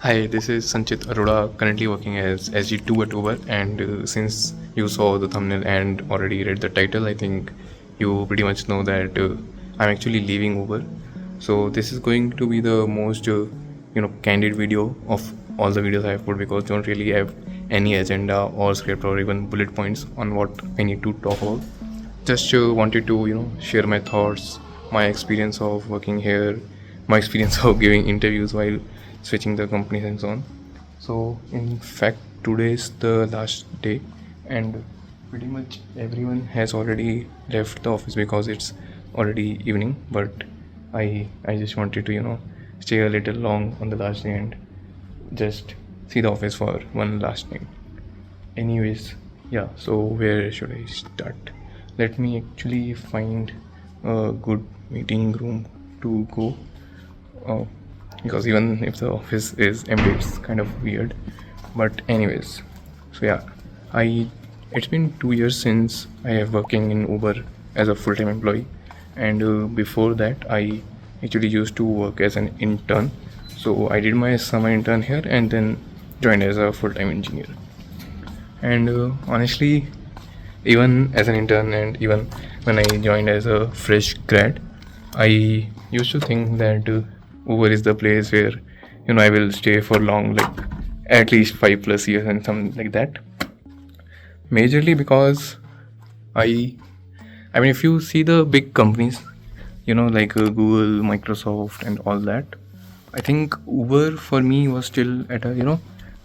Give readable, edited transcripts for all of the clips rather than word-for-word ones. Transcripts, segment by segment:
Hi, this is Sanchit Arora, currently working as SG2 at Uber. And since you saw the thumbnail and already read the title, I think you pretty much know that I'm actually leaving Uber. So this is going to be the most, candid video of all the videos I have put, because don't really have any agenda or script or even bullet points on what I need to talk about. Just wanted to share my thoughts, my experience of working here, my experience of giving interviews while switching the companies and so on. So in fact, today is the last day, and pretty much everyone has already left the office because it's already evening. But I just wanted to stay a little long on the last day and just see the office for one last night. Anyways, yeah, so where should I start? Let me actually find a good meeting room to go, uh, because even if the office is empty, it's kind of weird. But anyways, so yeah, I it's been 2 years since I have working in Uber as a full-time employee, and before that I actually used to work as an intern. So I did my summer intern here and then joined as a full-time engineer. And honestly, even as an intern and even when I joined as a fresh grad, I used to think that Uber is the place where I will stay for long, like at least 5+ years and something like that. Majorly because I I mean, if you see the big companies, like Google, Microsoft, and all that, I think Uber for me was still at a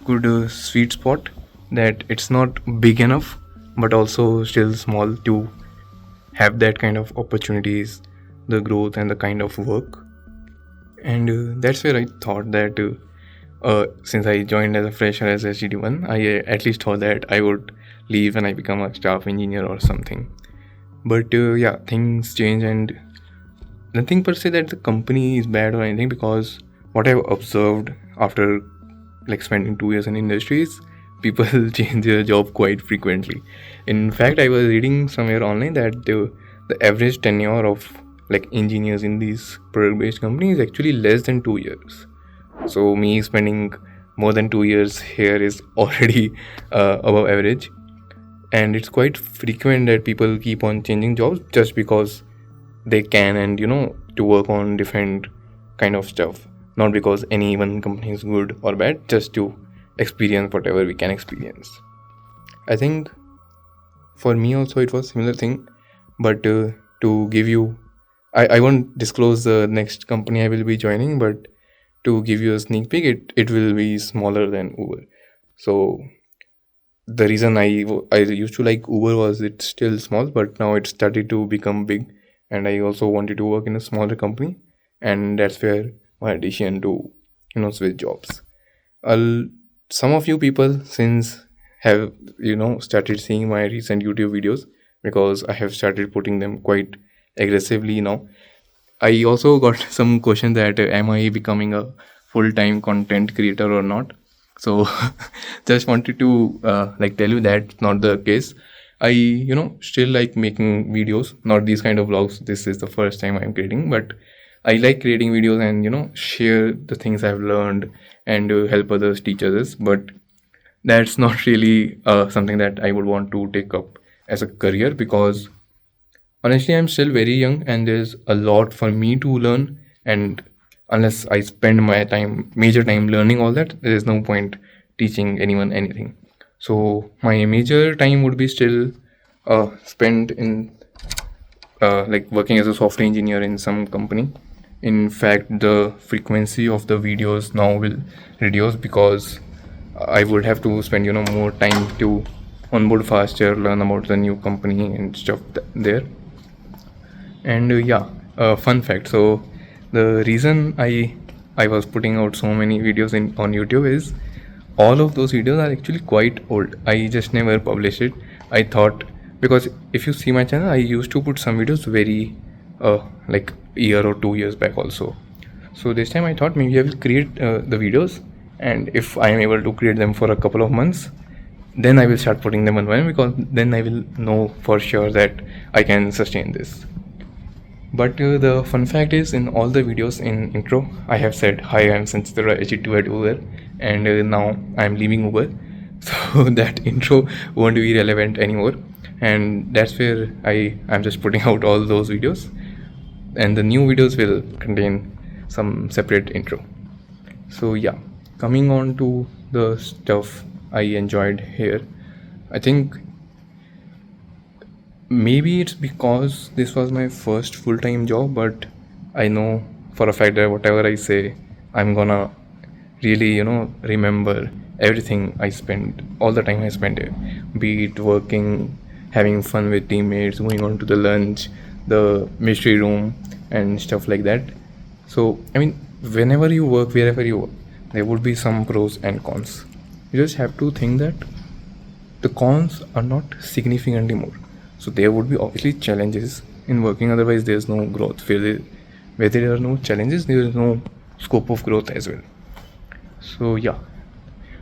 good sweet spot, that it's not big enough but also still small to have that kind of opportunities, the growth, and the kind of work. And that's where I thought that since I joined as a fresher as SGD1, I at least thought that I would leave when I become a staff engineer or something. But yeah, things change, and nothing per se that the company is bad or anything, because what I've observed after like spending 2 years in industries, people change their job quite frequently. In fact, I was reading somewhere online that the average tenure of like engineers in these product-based companies is actually less than 2 years. So me spending more than 2 years here is already above average, and it's quite frequent that people keep on changing jobs just because they can, and to work on different kind of stuff, not because any one company is good or bad, just to experience whatever we can experience. I think for me also it was similar thing, but to give you, I won't disclose the next company I will be joining, but to give you a sneak peek, it will be smaller than Uber. So the reason I used to like Uber was it's still small, but now it started to become big, and I also wanted to work in a smaller company, and that's where my decision to switch jobs. Some of you people since have started seeing my recent YouTube videos, because I have started putting them quite aggressively now. I also got some question that am I becoming a full-time content creator or not. So just wanted to tell you that's not the case. I still like making videos, not these kind of vlogs. This is the first time I'm creating, but I like creating videos and share the things I've learned and help others, teach others. But that's not really something that I would want to take up as a career, because honestly I'm still very young and there's a lot for me to learn, and unless I spend my major time learning all that, there is no point teaching anyone anything. So my major time would be still spent in like working as a software engineer in some company. In fact, the frequency of the videos now will reduce, because I would have to spend more time to onboard faster, learn about the new company and stuff there. And yeah, fun fact. So the reason I was putting out so many videos on YouTube is all of those videos are actually quite old. I just never published it. I thought, because if you see my channel, I used to put some videos very like year or 2 years back also. So this time I thought maybe I will create the videos, and if I am able to create them for a couple of months, then I will start putting them on one, because then I will know for sure that I can sustain this. But the fun fact is, in all the videos in intro, I have said, "Hi, I'm Sanchitra HE2 at Uber, and now I'm leaving Uber." So that intro won't be relevant anymore, and that's where I'm just putting out all those videos, and the new videos will contain some separate intro. So yeah, coming on to the stuff I enjoyed here, I think maybe it's because this was my first full-time job, but I know for a fact that whatever I say, I'm gonna really, remember everything I spent, all the time I spent here, be it working, having fun with teammates, going on to the lunch, the mystery room, and stuff like that. So, I mean, whenever you work, wherever you work, there would be some pros and cons. You just have to think that the cons are not significantly more. So there would be obviously challenges in working, otherwise there's no growth. Where there are no challenges, there is no scope of growth as well. So yeah,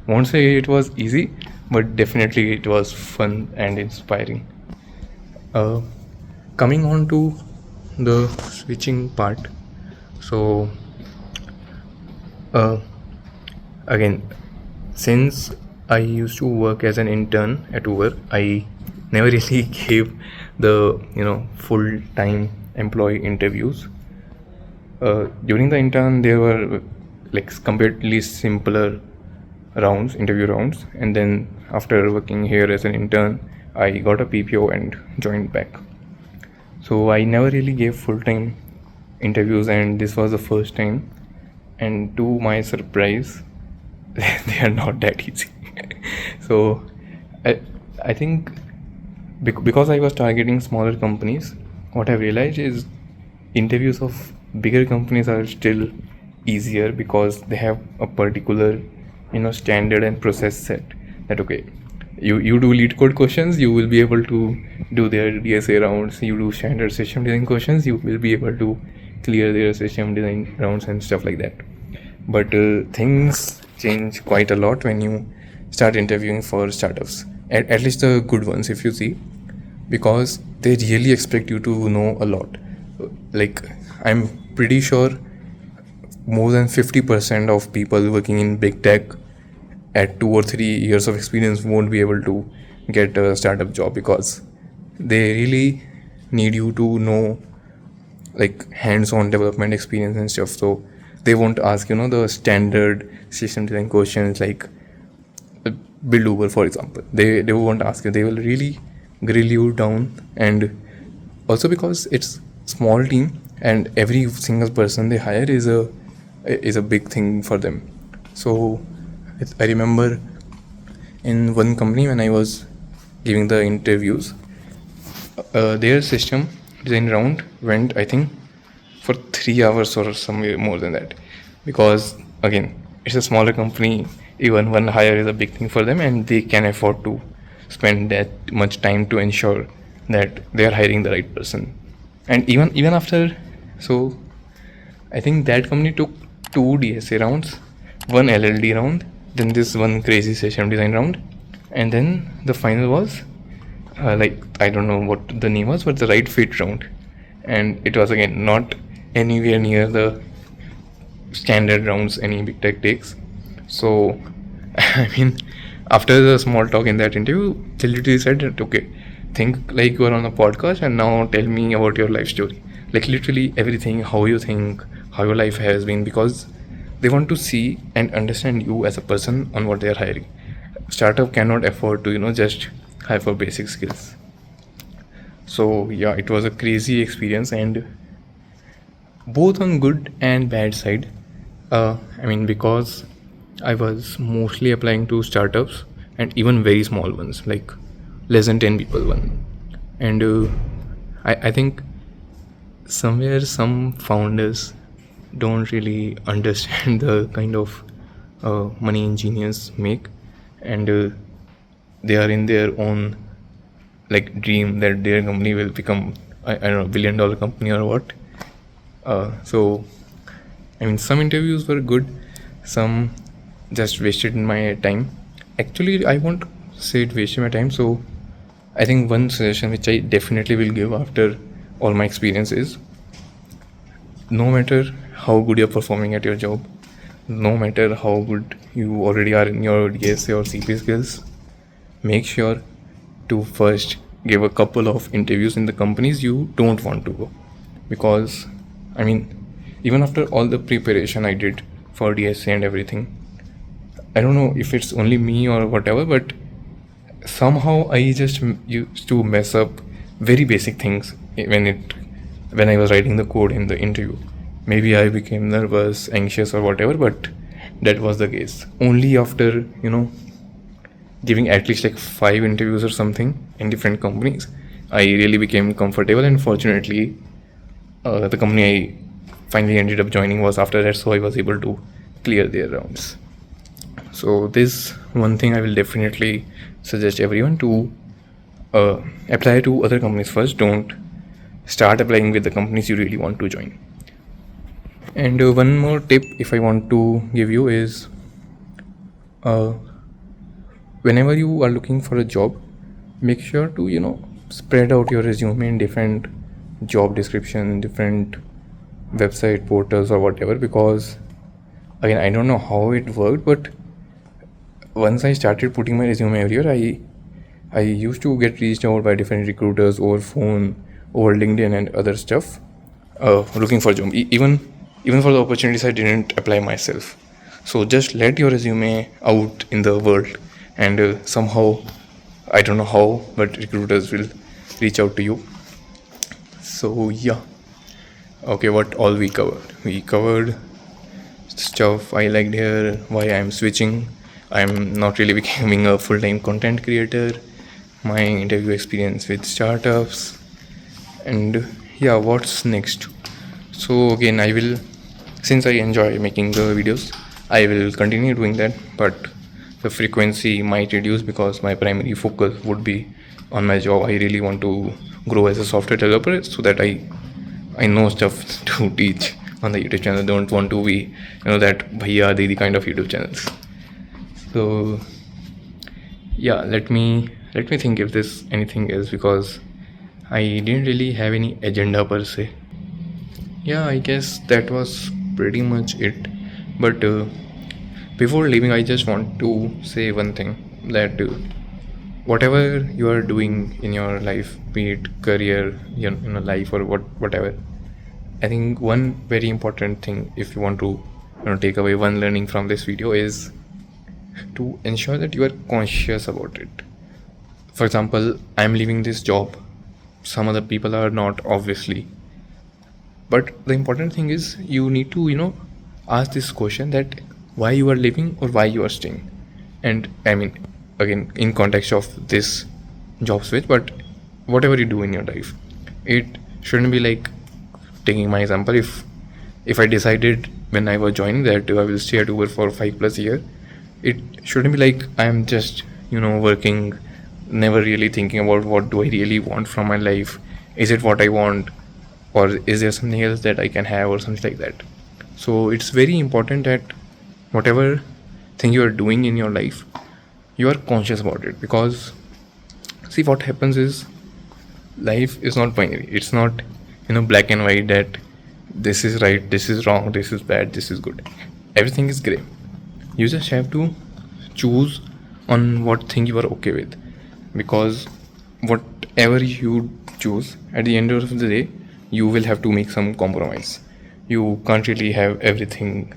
won't say it was easy, but definitely it was fun and inspiring. Coming on to the switching part. So again, since I used to work as an intern at Uber, I never really gave the full-time employee interviews. During the intern, there were like completely simpler interview rounds, and then after working here as an intern, I got a PPO and joined back. So I never really gave full-time interviews, and this was the first time. And to my surprise, they are not that easy. So I think because I was targeting smaller companies, what I've realized is interviews of bigger companies are still easier because they have a particular standard and process set. That okay, you do lead code questions, you will be able to do their DSA rounds. You do standard system design questions, you will be able to clear their system design rounds and stuff like that. But things change quite a lot when you start interviewing for startups, at least the good ones, if you see, because they really expect you to know a lot. Like, I'm pretty sure more than 50% of people working in big tech at 2 or 3 years of experience won't be able to get a startup job, because they really need you to know like hands-on development experience and stuff. So they won't ask the standard system design questions like build Uber, for example. They won't ask you. They will really grill you down. And also because it's small team and every single person they hire is a big thing for them. So I remember in one company when I was giving the interviews, their system design round went, I think, for 3 hours or somewhere more than that, because again, it's a smaller company. Even one hire is a big thing for them, and they can afford to spend that much time to ensure that they are hiring the right person. And even after, so I think that company took 2 DSA rounds, 1 LLD round, then this one crazy system design round, and then the final was like, I don't know what the name was, but the right fit round. And it was again not anywhere near the standard rounds any big tech takes. So I mean, after the small talk in that interview, they literally said that okay, think like you are on a podcast and now tell me about your life story. Like literally everything, how you think, how your life has been, because they want to see and understand you as a person on what they are hiring. Startup cannot afford to just hire for basic skills. So yeah, it was a crazy experience, and both on good and bad side. I mean, because I was mostly applying to startups and even very small ones, like less than 10 people one. And I think somewhere some founders don't really understand the kind of money engineers make, and they are in their own like dream that their company will become I don't know, $1 billion company or what. So I mean, some interviews were good, some just wasted my time. Actually, I won't say it wasted my time. So I think one suggestion which I definitely will give after all my experience is, no matter how good you're performing at your job, no matter how good you already are in your DSA or CP skills, make sure to first give a couple of interviews in the companies you don't want to go. Because, I mean, even after all the preparation I did for DSA and everything, I don't know if it's only me or whatever, but somehow I just used to mess up very basic things when I was writing the code in the interview. Maybe I became nervous, anxious, or whatever, but that was the case. Only after giving at least like 5 interviews or something in different companies, I really became comfortable. And fortunately, the company I finally ended up joining was after that, so I was able to clear their rounds. So this one thing I will definitely suggest everyone to apply to other companies first. Don't start applying with the companies you really want to join. And one more tip if I want to give you is whenever you are looking for a job, make sure to spread out your resume in different job description, different website portals or whatever, because again, I don't know how it worked, but once I started putting my resume everywhere, I used to get reached out by different recruiters over phone, over LinkedIn and other stuff, looking for a job. Even for the opportunities I didn't apply myself. So just let your resume out in the world, and somehow, I don't know how, but recruiters will reach out to you. So yeah, okay, what all we covered stuff I liked here, why I'm switching, I'm not really becoming a full-time content creator, my interview experience with startups, and yeah, what's next. So again, since I enjoy making the videos, I will continue doing that, but the frequency might reduce because my primary focus would be on my job. I really want to grow as a software developer so that I know stuff to teach on the YouTube channel. Don't want to be that bhaiya didi kind of YouTube channels. So yeah, let me think if there's anything else, because I didn't really have any agenda per se. Yeah, I guess that was pretty much it. But before leaving, I just want to say one thing, that whatever you are doing in your life, be it career, life, or whatever, I think one very important thing, if you want to take away one learning from this video, is to ensure that you are conscious about it. For example, I'm leaving this job, some other people are not, obviously, but the important thing is you need to ask this question, that why you are leaving or why you are staying. And I mean, again, in context of this job switch, but whatever you do in your life, it shouldn't be like, taking my example, if I decided when I was joining that I will stay at Uber for 5+ years, it shouldn't be like I'm just working, never really thinking about what do I really want from my life, is it what I want, or is there something else that I can have, or something like that. So it's very important that whatever thing you are doing in your life, you are conscious about it. Because see, what happens is, life is not binary. It's not black and white, that this is right, this is wrong, this is bad, this is good. Everything is gray. You just have to choose on what thing you are okay with, because whatever you choose, at the end of the day, you will have to make some compromise. You can't really have everything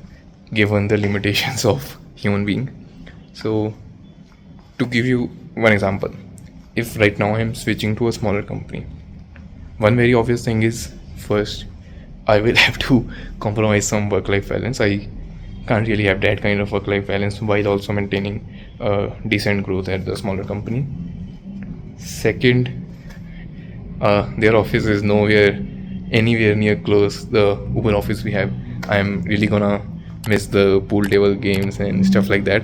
given the limitations of human being. So to give you one example, if right now I am switching to a smaller company, one very obvious thing is, first, I will have to compromise some work-life balance. I can't really have that kind of work-life balance while also maintaining decent growth at the smaller company. Second, their office is anywhere near close the Uber office we have. I'm really gonna miss the pool table games and stuff like that.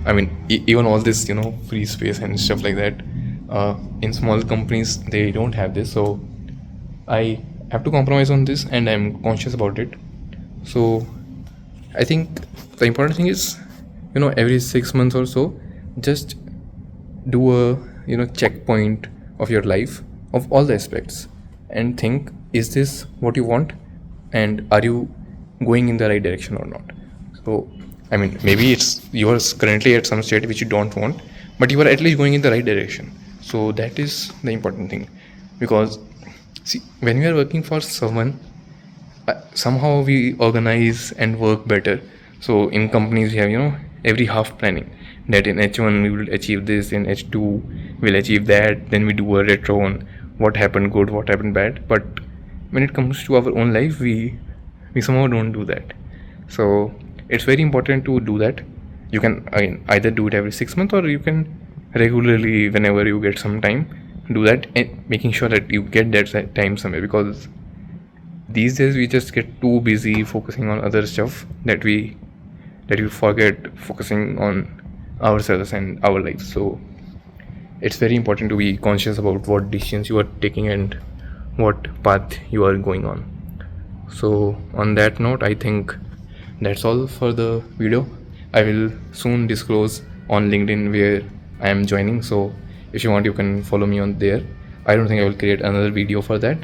I mean, even all this free space and stuff like that. In small companies they don't have this, so I have to compromise on this, and I'm conscious about it. So I think the important thing is, every 6 months or so, just do a checkpoint of your life, of all the aspects, and think, is this what you want? and are you going in the right direction or not. So I mean, maybe it's you are currently at some state which you don't want, but you are at least going in the right direction. So that is the important thing, because see, when we are working for someone, somehow we organize and work better. So in companies we have, every half planning, that in H1 we will achieve this, in H2 we'll achieve that, then we do a retro on what happened good, what happened bad. But when it comes to our own life, we somehow don't do that. So it's very important to do that. You can, either do it every 6 months, or you can regularly, whenever you get some time, do that, and making sure that you get that time somewhere. Because these days we just get too busy focusing on other stuff that we forget focusing on ourselves and our lives. So it's very important to be conscious about what decisions you are taking and what path you are going on. So on that note, I think that's all for the video. I will soon disclose on LinkedIn where I am joining, so if you want, you can follow me on there. I don't think I will create another video for that.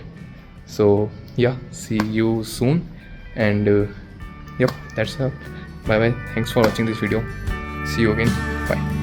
So yeah, see you soon, and yep, that's all. Bye bye. Thanks for watching this video. See you again. Bye.